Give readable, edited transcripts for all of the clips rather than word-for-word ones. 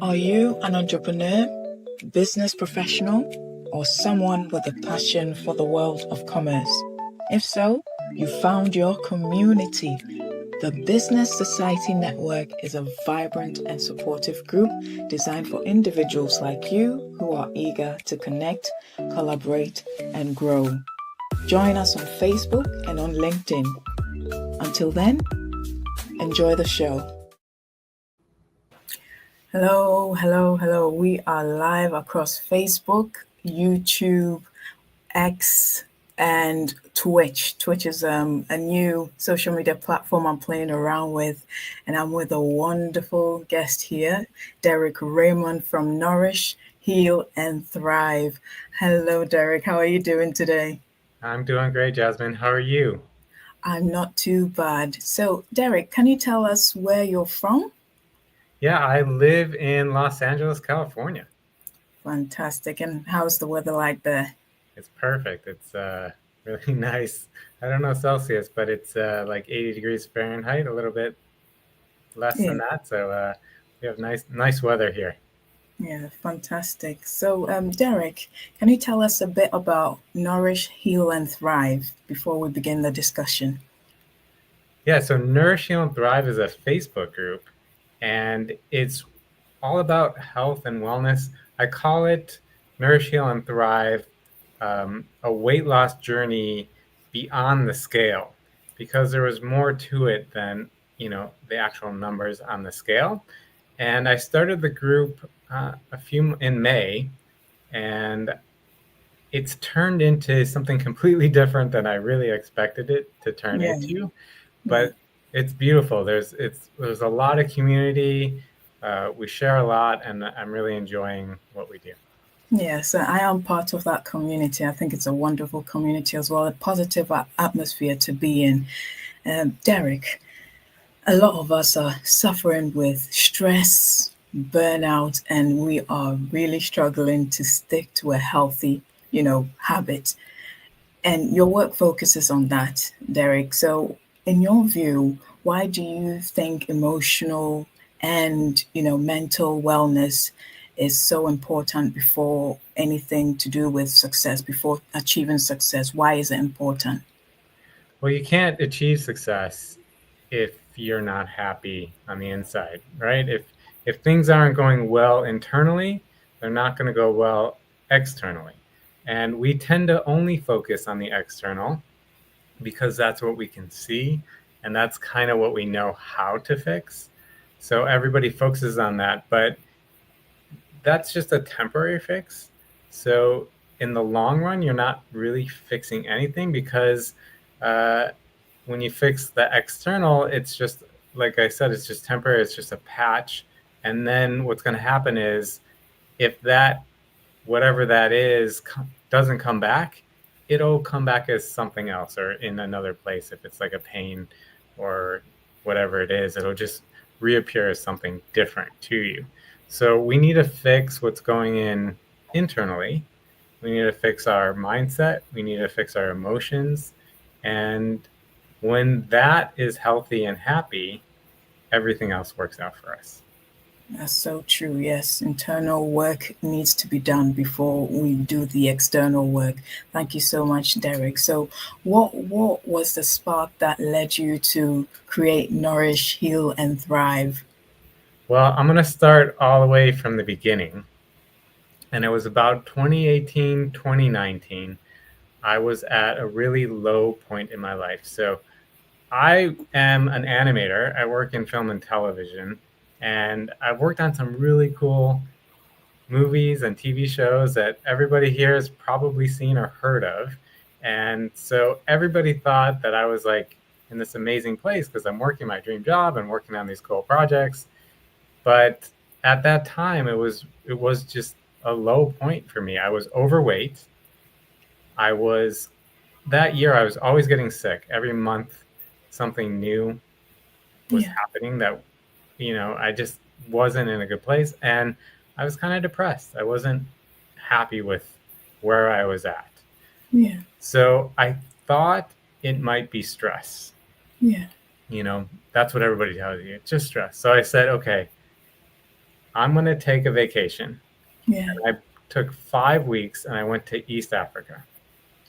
Are you an entrepreneur, business professional, or someone with a passion for the world of commerce? If so, you found your community. The Business Society Network is a vibrant and supportive group designed for individuals like you who are eager to connect, collaborate, and grow. Join us on Facebook and on LinkedIn. Until then, enjoy the show. Hello, hello, hello. We are live across Facebook, YouTube, X, and Twitch. Twitch is a new social media platform I'm playing around with, and I'm with a wonderful guest here, Derek Raymond from Nourish, Heal, and Thrive. Hello, Derek. How are you doing today? I'm doing great, Jasmine. How are you? I'm not too bad. So, Derek, can you tell us where you're from? Yeah, I live in Los Angeles, California. Fantastic. And how's the weather like there? It's perfect. It's really nice. I don't know Celsius, but it's like 80 degrees Fahrenheit, a little bit less Yeah. than that. So we have nice weather here. Yeah, fantastic. So, Derek, can you tell us a bit about Nourish, Heal, and Thrive before we begin the discussion? Yeah, so Nourish, Heal, and Thrive is a Facebook group, and it's all about health and wellness. I call it Nourish, Heal, and Thrive, a weight loss journey beyond the scale, because there was more to it than the actual numbers on the scale. And I started the group a few in May, and it's turned into something completely different than I really expected it to turn Yeah, into. yeah, But it's beautiful. There's a lot of community. We share a lot, and I'm really enjoying what we do. yeah. So I am part of that community. I think it's a wonderful community as well, a positive atmosphere to be in. Derek, a lot of us are suffering with stress, burnout, and we are really struggling to stick to a healthy, habit. And your work focuses on that, Derek. So, in your view, why do you think emotional and mental wellness is so important before anything to do with success, before achieving success? Why is it important? Well, you can't achieve success if you're not happy on the inside, right? If things aren't going well internally, they're not going to go well externally. And we tend to only focus on the external because that's what we can see, and that's kind of what we know how to fix. So everybody focuses on that, but that's just a temporary fix. So in the long run, you're not really fixing anything, because uh, when you fix the external, it's just, like I said, it's just temporary. It's just a patch. And then what's going to happen is, if that, whatever that is, doesn't come back, it'll come back as something else or in another place. If it's like a pain or whatever it is, it'll just reappear as something different to you. So we need to fix what's going in internally. We need to fix our mindset. We need to fix our emotions. And when that is healthy and happy, everything else works out for us. That's so true. Yes, internal work needs to be done before we do the external work. Thank you so much, Derek. So, what was the spark that led you to create Nourish, Heal, and Thrive? Well, I'm going to start all the way from the beginning. And it was about 2018, 2019. I was at a really low point in my life. So I am an animator. I work in film and television, and I've worked on some really cool movies and TV shows that everybody here has probably seen or heard of. And so everybody thought that I was like in this amazing place because I'm working my dream job and working on these cool projects. But at that time, it was just a low point for me. I was overweight. I was That year I was always getting sick. Every month something new was Yeah, happening that I just wasn't in a good place, and I was kind of depressed. I wasn't happy with where I was at. yeah, So I thought it might be stress. yeah, That's what everybody tells you. It's just stress. So I said, okay, I'm going to take a vacation. Yeah. And I took 5 weeks and I went to East Africa.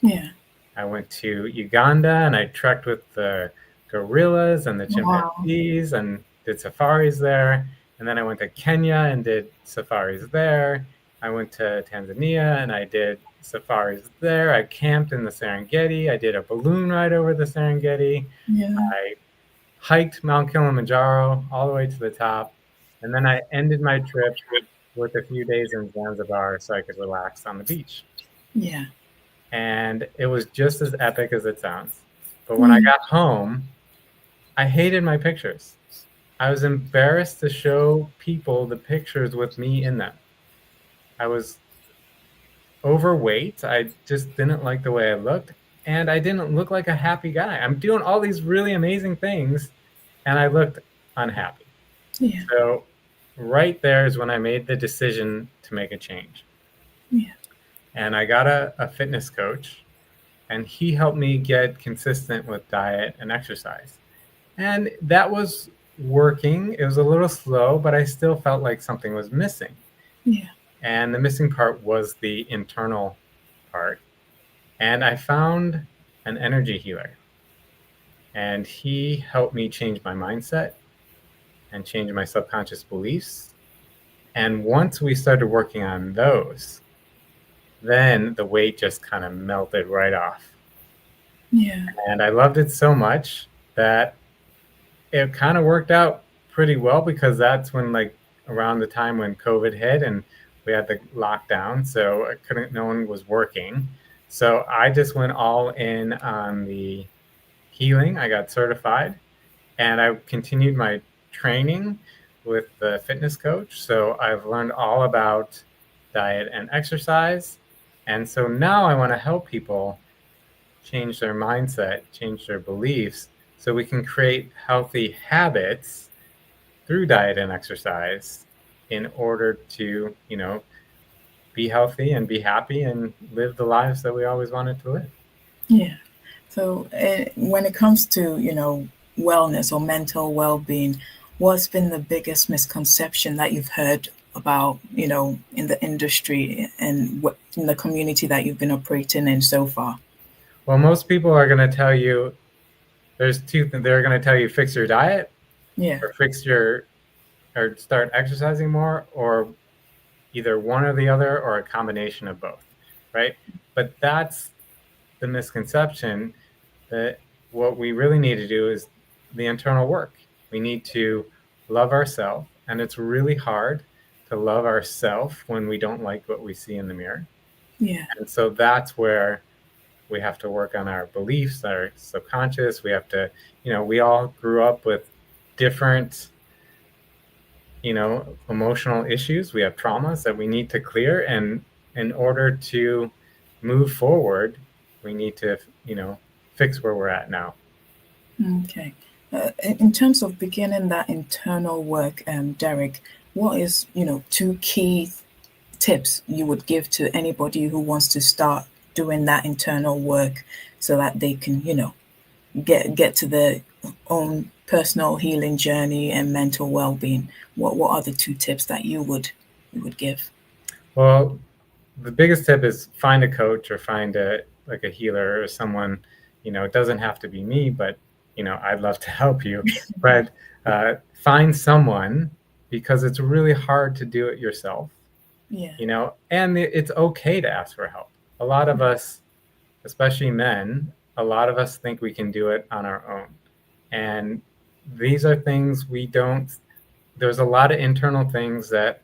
Yeah. I went to Uganda and I trekked with the gorillas and the Wow. chimpanzees and did safaris there. And then I went to Kenya and did safaris there. I went to Tanzania and I did safaris there. I camped in the Serengeti. I did a balloon ride over the Serengeti. Yeah. I hiked Mount Kilimanjaro all the way to the top. And then I ended my trip with a few days in Zanzibar so I could relax on the beach. Yeah. And it was just as epic as it sounds. But when I Mm. got home, I hated my pictures. I was embarrassed to show people the pictures with me in them. I was overweight. I just didn't like the way I looked. And I didn't look like a happy guy. I'm doing all these really amazing things, and I looked unhappy. Yeah. So, right there is when I made the decision to make a change. Yeah. And I got a fitness coach, and he helped me get consistent with diet and exercise. And that was working. It was a little slow, but I still felt like something was missing. Yeah. And the missing part was the internal part. And I found an energy healer, and he helped me change my mindset and change my subconscious beliefs. And once we started working on those, then the weight just kind of melted right off. Yeah. And I loved it so much that it kind of worked out pretty well, because that's when, like, around the time when COVID hit and we had the lockdown, so I couldn't, no one was working. So I just went all in on the healing. I got certified and I continued my training with the fitness coach. So I've learned all about diet and exercise. And so now I want to help people change their mindset, change their beliefs, so we can create healthy habits through diet and exercise in order to, be healthy and be happy and live the lives that we always wanted to live. Yeah. So, when it comes to, wellness or mental well-being, what's been the biggest misconception that you've heard about, in the industry and in the community that you've been operating in so far? Well, most people are going to tell you there's two things. They're going to tell you fix your diet, Yeah. or or start exercising more, or either one or the other, or a combination of both, right? But that's the misconception, that what we really need to do is the internal work. We need to love ourselves, and it's really hard to love ourselves when we don't like what we see in the mirror. Yeah. And so that's where we have to work on our beliefs, our subconscious. We have to, we all grew up with different, emotional issues. We have traumas that we need to clear. And in order to move forward, we need to, fix where we're at now. Okay. In terms of beginning that internal work, Derek, what is, two key tips you would give to anybody who wants to start doing that internal work so that they can, get to their own personal healing journey and mental well-being? What are the two tips that you would give? Well, the biggest tip is find a coach, or find a healer, or someone, it doesn't have to be me, but, I'd love to help you. But find someone, because it's really hard to do it yourself, Yeah. and it's okay to ask for help. A lot of us, especially men, a lot of us think we can do it on our own. And these are things we don't, there's a lot of internal things that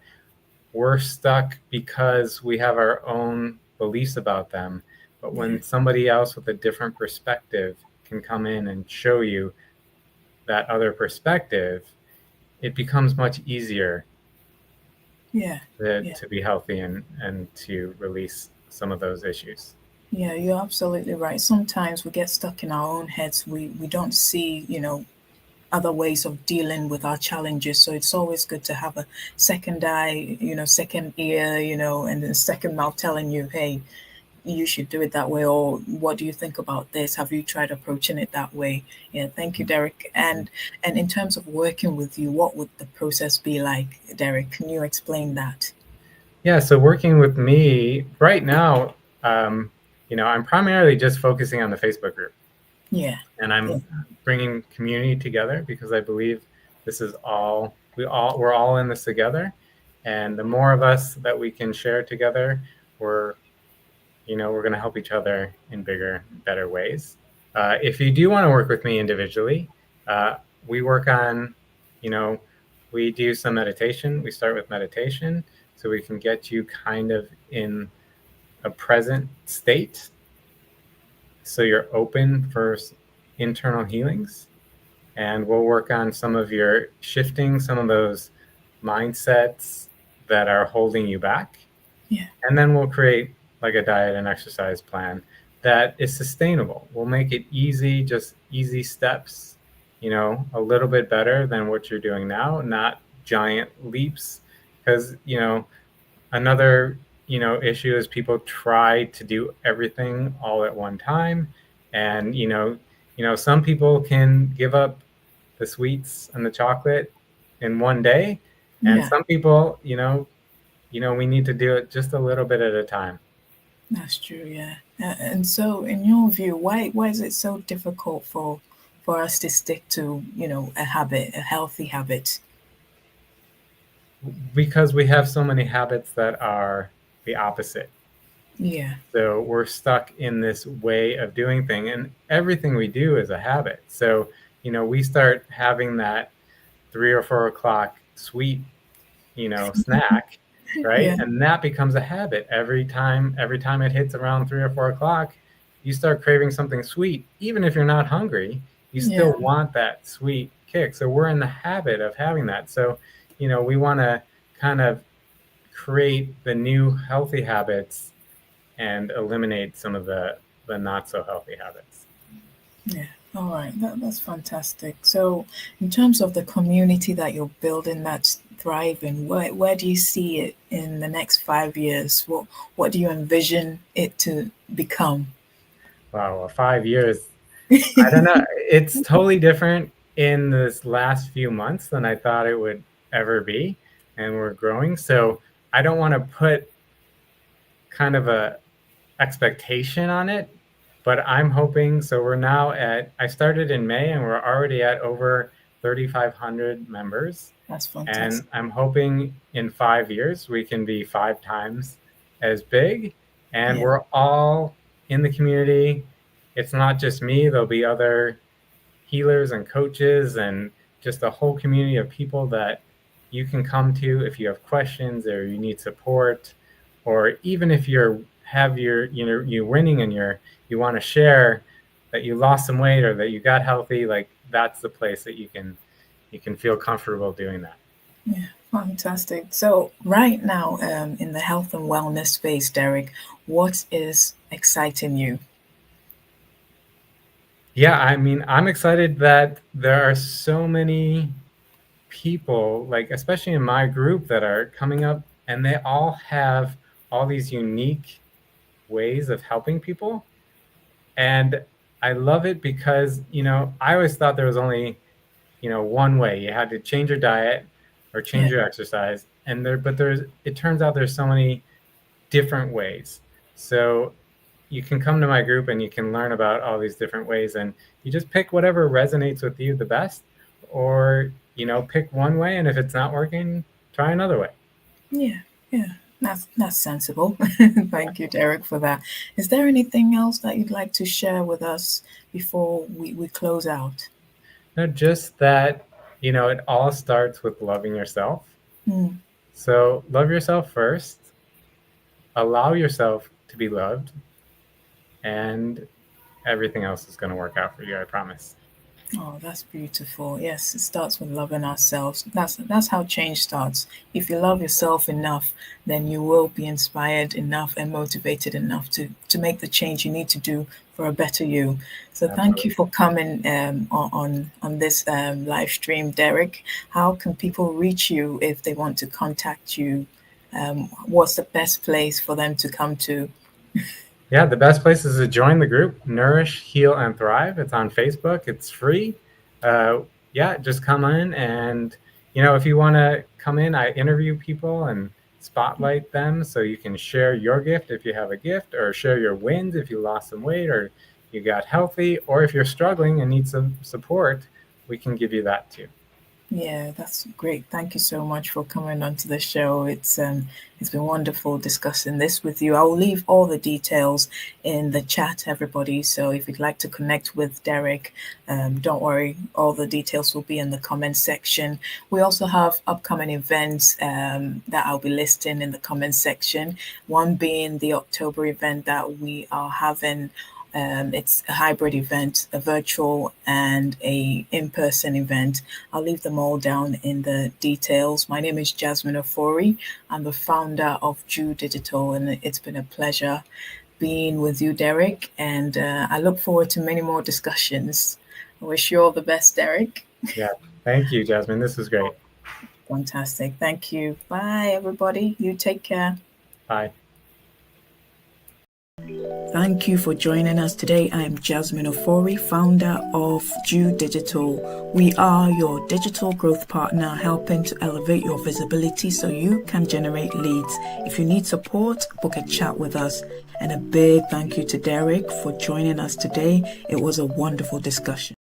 we're stuck because we have our own beliefs about them. But Yeah. when somebody else with a different perspective can come in and show you that other perspective, it becomes much easier Yeah. Yeah. to be healthy and to release some of those issues. Yeah, you're absolutely right. Sometimes we get stuck in our own heads. We don't see, other ways of dealing with our challenges. So it's always good to have a second eye, second ear, and then second mouth telling you, hey, you should do it that way, or what do you think about this? Have you tried approaching it that way? Yeah, thank you, Derek. And in terms of working with you, what would the process be like, Derek? Can you explain that? Yeah, so working with me right now, um, I'm primarily just focusing on the Facebook group, Yeah, and yeah, I'm bringing community together because I believe this is we're all in this together, and the more of us that we can share together, we're we're going to help each other in bigger, better ways. If you do want to work with me individually, uh, we work on, you know, we do some meditation. We start with meditation so we can get you kind of in a present state so you're open for internal healings. And we'll work on some of your shifting some of those mindsets that are holding you back. yeah, And then we'll create like a diet and exercise plan that is sustainable. We'll make it easy, just easy steps, a little bit better than what you're doing now, not giant leaps. Because, another, issue is people try to do everything all at one time. And, some people can give up the sweets and the chocolate in one day. And yeah. some people, we need to do it just a little bit at a time. That's true. Yeah. And so, in your view, why is it so difficult for us to stick to a habit, a healthy habit? Because we have so many habits that are the opposite. Yeah. So we're stuck in this way of doing things, and everything we do is a habit. So, we start having that 3 or 4 o'clock sweet, snack, right? Yeah. And that becomes a habit. Every time it hits around 3 or 4 o'clock, you start craving something sweet. Even if you're not hungry, you Yeah. still want that sweet kick. So we're in the habit of having that. So, we want to kind of create the new healthy habits and eliminate some of the not so healthy habits. Yeah. All right. That's fantastic. So, in terms of the community that you're building that's thriving, where do you see it in the next 5 years? What do you envision it to become? Wow, well, 5 years. I don't know. It's totally different in this last few months than I thought it would ever be, and we're growing. So I don't want to put kind of a expectation on it, but I'm hoping. So we're now I started in May and we're already at over 3,500 members. That's And fantastic. I'm hoping in 5 years we can be 5 times as big. And Yeah. we're all in the community. It's not just me, there'll be other healers and coaches and just a whole community of people that you can come to if you have questions or you need support, or even if you're winning and you want to share that you lost some weight or that you got healthy. Like, that's the place that you can feel comfortable doing that. Yeah, fantastic. So, right now, in the health and wellness space, Derek, what is exciting you? Yeah, I mean, I'm excited that there are so many people, like especially in my group, that are coming up, and they all have all these unique ways of helping people. And I love it because, I always thought there was only, one way. You had to change your diet or Yeah, change your exercise. It turns out there's so many different ways. So you can come to my group and you can learn about all these different ways, and you just pick whatever resonates with you the best, or, pick one way. And if it's not working, try another way. yeah, yeah. That's sensible. Thank you, Derek, for that. Is there anything else that you'd like to share with us before we close out? No, just that, it all starts with loving yourself. Mm. So love yourself first, allow yourself to be loved, and everything else is going to work out for you, I promise. Oh, that's beautiful. Yes, it starts with loving ourselves. That's how change starts. If you love yourself enough, then you will be inspired enough and motivated enough to make the change you need to do for a better you. So thank you Absolutely. for coming on this live stream, Derek. How can people reach you if they want to contact you? What's the best place for them to come to? Yeah, the best place is to join the group, Nourish, Heal, and Thrive. It's on Facebook. It's free. Yeah, just come in, and if you want to come in, I interview people and spotlight them so you can share your gift if you have a gift, or share your wins if you lost some weight or you got healthy, or if you're struggling and need some support, we can give you that too. Yeah, that's great. Thank you so much for coming onto the show. It's been wonderful discussing this with you. I will leave all the details in the chat, everybody. So if you'd like to connect with Derek, don't worry, all the details will be in the comment section. We also have upcoming events that I'll be listing in the comment section. One being the October event that we are having. It's a hybrid event, a virtual and a in-person event. I'll leave them all down in the details. My name is Jasmine Ofori. I'm the founder of Jew Digital, and it's been a pleasure being with you, Derek. And I look forward to many more discussions. I wish you all the best, Derek. Yeah, thank you, Jasmine. This was great. Fantastic. Thank you. Bye, everybody. You take care. Bye. Thank you for joining us today. I'm Jasmine Ofori, founder of Jew Digital. We are your digital growth partner, helping to elevate your visibility so you can generate leads. If you need support, book a chat with us. And a big thank you to Derek for joining us today. It was a wonderful discussion.